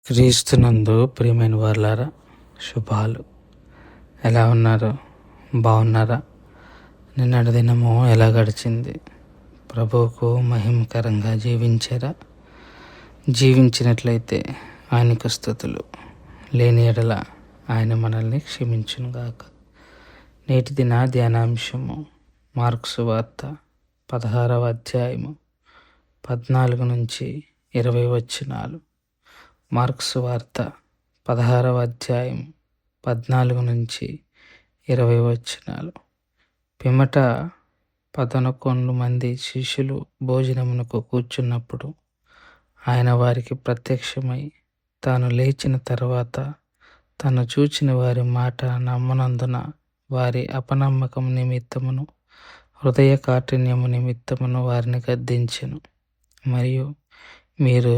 క్రీస్తునందు ప్రియమైన వారలారా, శుభాలు. ఎలా ఉన్నారు? బాగున్నారా? నిన్నటి దినము ఎలా గడిచింది? ప్రభువుకు మహిమకరంగా జీవించారా? జీవించినట్లయితే ఆయనకు స్తుతులు. లేని ఎడల ఆయన మనల్ని క్షమించునుగాక. నేటి దిన ధ్యానాంశము మార్కు సువార్త 16వ అధ్యాయము 14 నుంచి 20 వచనాలు. మార్కు సువార్త 16వ అధ్యాయం 14 నుంచి 20 వచనాలు. పిమ్మట 11 మంది శిష్యులు భోజనమునకు కూర్చున్నప్పుడు ఆయన వారికి ప్రత్యక్షమై తాను లేచిన తర్వాత తను చూచిన వారి మాట నమ్మనందున వారి అపనమ్మకం నిమిత్తమును హృదయ కాఠిన్యము నిమిత్తమును వారిని గద్దించెను. మరియు మీరు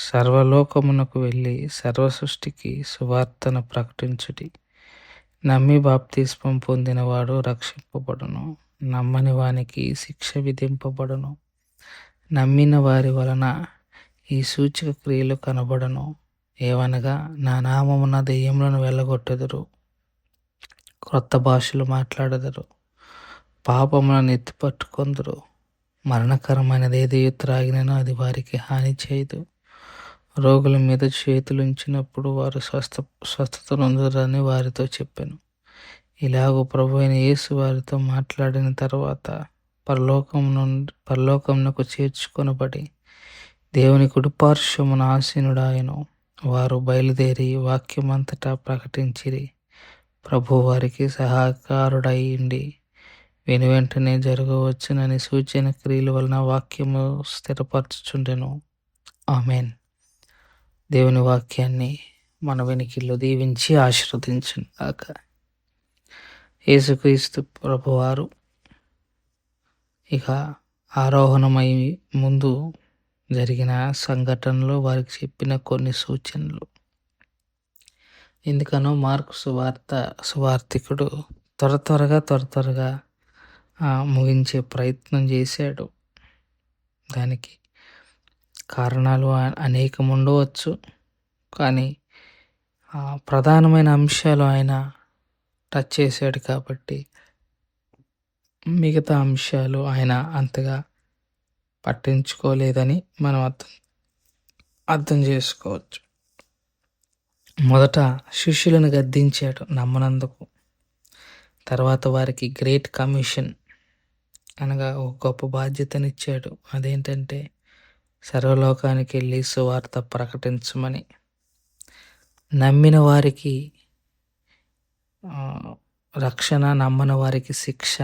సర్వలోకమునకు వెళ్ళి సర్వ సృష్టికి సువార్తను ప్రకటించుడి. నమ్మి బాప్తిస్మం పొందినవాడు రక్షింపబడును, నమ్మని వానికి శిక్ష విధింపబడును. నమ్మిన వారి వలన ఈ సూచక క్రియలు కనబడను. ఏవనగా, నా నామమున దెయ్యములను వెళ్ళగొట్టెదరు, క్రొత్త భాషలు మాట్లాడెదరు, పాపములను ఎత్తిపట్టుకొందురు, మరణకరమైనది ఏది త్రాగినను అది వారికి హాని చేయదు, రోగుల మీద చేతులుంచినప్పుడు వారు స్వస్థత నొందురని వారితో చెప్పాను. ఇలాగూ ప్రభువైన యేసు వారితో మాట్లాడిన తర్వాత పరలోకమునకు చేర్చుకొనబడి దేవుని కుడిపార్శ్వమున ఆసీనుడాయెను. వారు బయలుదేరి వాక్యమంతటా ప్రకటించిరి. ప్రభు వారికి సహకారుడై ఉండి వెనువెంటనే జరగవచ్చునని సూచన క్రియల వలన వాక్యము స్థిరపరచుచుండెను. ఆమెన్. దేవుని వాక్యాన్ని మన వెనికిల్లో దీవించి ఆశీర్వదించును గాక. యేసుక్రీస్తు ప్రభువారు ఇక ఆరోహణమై ముందు జరిగిన సంఘటనలో వారికి చెప్పిన కొన్ని సూచనలు. ఎందుకనో మార్కు సువార్తికుడు త్వరగా ముగించే ప్రయత్నం చేశాడు. దానికి కారణాలు అనేకం ఉండవచ్చు, కానీ ప్రధానమైన అంశాలు ఆయన టచ్ చేశాడు కాబట్టి మిగతా అంశాలు ఆయన అంతగా పట్టించుకోలేదని మనం అర్థం చేసుకోవచ్చు. మొదట శిష్యులను గద్దించాడు నమ్మనందుకు. తర్వాత వారికి గ్రేట్ కమిషన్ అనగా ఒక గొప్ప బాధ్యతనిచ్చాడు. అదేంటంటే సర్వలోకానికి వెళ్ళి సువార్త ప్రకటించమని. నమ్మిన వారికి రక్షణ, నమ్మని వారికి శిక్ష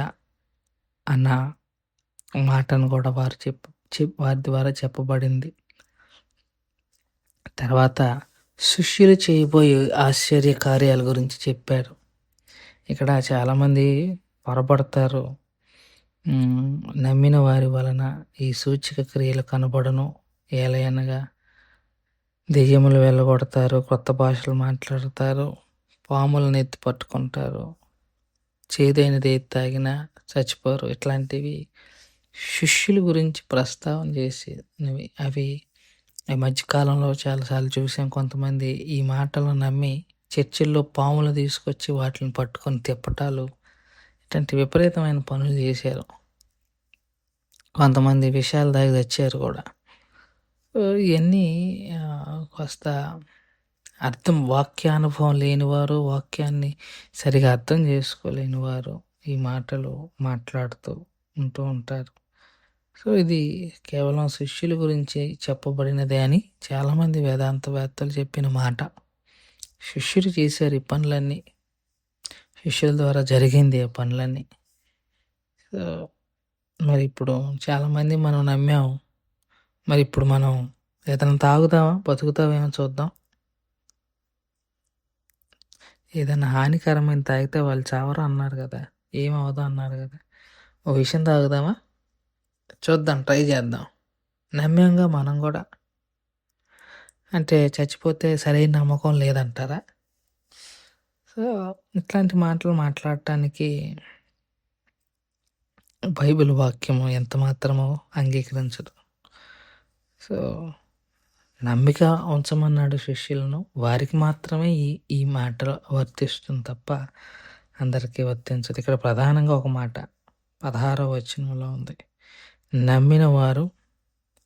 అన్న మాటను కూడా వారి ద్వారా చెప్పబడింది. తర్వాత శిష్యులు చేయబోయే ఆశ్చర్య కార్యాల గురించి చెప్పారు. ఇక్కడ చాలామంది పొరపడతారు. నమ్మిన వారి వలన ఈ సూచక క్రియలు కనబడను. ఏలయనగా దెయ్యములు వెళ్ళగొడతారు, కొత్త భాషలు మాట్లాడతారు, పాములను ఎత్తి పట్టుకుంటారు, చేదైనది ఏది తాగినా చచ్చిపోరు. ఇట్లాంటివి శిష్యుల గురించి ప్రస్తావన చేసేవి. అవి ఈ మధ్యకాలంలో చాలాసార్లు చూసాం. కొంతమంది ఈ మాటలు నమ్మి చర్చిల్లో పాములు తీసుకొచ్చి వాటిని పట్టుకొని తిప్పటాలు, ఇట్లాంటి విపరీతమైన పనులు చేశారు. కొంతమంది విషయాలు దాగి తెచ్చారు కూడా. ఇవన్నీ కాస్త వాక్యానుభవం లేనివారు, వాక్యాన్ని సరిగా అర్థం చేసుకోలేని వారు ఈ మాటలు మాట్లాడుతూ ఉంటారు. సో ఇది కేవలం శిష్యుల గురించి చెప్పబడినదే అని చాలామంది వేదాంతవేత్తలు చెప్పిన మాట. శిష్యులు చేశారు ఈ పనులన్నీ, శిష్యుల ద్వారా జరిగింది ఆ పనులన్నీ. సో మరి ఇప్పుడు చాలామంది మనం నమ్మాం. మరి ఇప్పుడు మనం ఏదైనా తాగుదామా, బతుకుతామేమో చూద్దాం. ఏదైనా హానికరమైన తాగితే వాళ్ళు చావరు అన్నారు కదా, ఏమవుదా అన్నారు కదా. ఓ విషయం తాగుదామా, చూద్దాం, ట్రై చేద్దాం. నమ్మాంగా మనం కూడా. అంటే చచ్చిపోతే సరైన నమ్మకం లేదంటారా? సో ఇట్లాంటి మాటలు మాట్లాడటానికి బైబిల్ వాక్యము ఎంత మాత్రమో అంగీకరించదు. సో నమ్మిక ఉంచమన్నాడు శిష్యులను. వారికి మాత్రమే ఈ ఈ మాట వర్తిస్తుంది తప్ప అందరికీ వర్తించదు. ఇక్కడ ప్రధానంగా ఒక మాట 16వ వచనంలో ఉంది. నమ్మిన వారు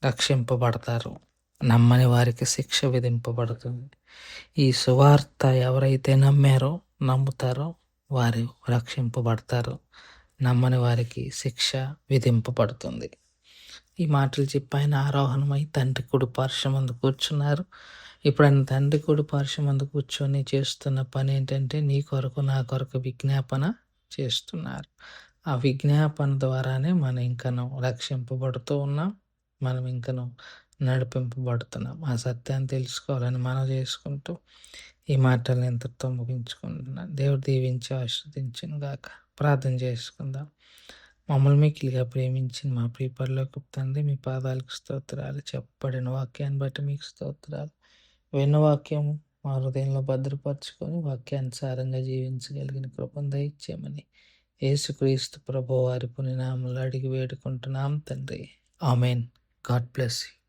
రక్షింపబడతారు. నమ్మని వారికి శిక్ష విధింపబడుతుంది. ఈ సువార్త ఎవరైతే నమ్ముతారో వారు రక్షింపబడతారు. నమ్మని వారికి శిక్ష విధింపబడుతుంది. ఈ మాటలు చెప్పి ఆయన ఆరోహణమై తండ్రి కుడి పార్శ్వమందు కూర్చున్నారు. ఇప్పుడు ఆయన తండ్రి కుడి పార్శ్వమందు కూర్చొని చేస్తున్న పని ఏంటంటే నీ కొరకు నా కొరకు విజ్ఞాపన చేస్తున్నారు. ఆ విజ్ఞాపన ద్వారానే మనం ఇంకను రక్షింపబడుతూ ఉన్నాం. మనం ఇంకను నడిపింపబడుతున్నాం. ఆ సత్యాన్ని తెలుసుకోవాలని మనం చేసుకుంటూ ఈ మాటలను ఇంతటితో ముగించుకుంటున్నాను. దేవుడు దీవించి ఆశీర్వదించును గాక. ప్రార్థన చేసుకుందాం. మమ్మల్ని మిక్కిలిగా ప్రేమించిన మా ప్రియ పరలోకపు తండ్రి, మీ పాదాలకు స్తోత్రాలు. చెప్పబడిన వాక్యాన్ని బట్టి మీకు స్తోత్రాలు. విన్న వాక్యం మా హృదయంలో భద్రపరచుకొని వాక్యానుసారంగా జీవించగలిగిన కృపను దయచేయమని యేసుక్రీస్తు ప్రభువారి పుణ్యనామములో అడిగి వేడుకుంటున్నాం తండ్రి. ఆమెన్. God bless you.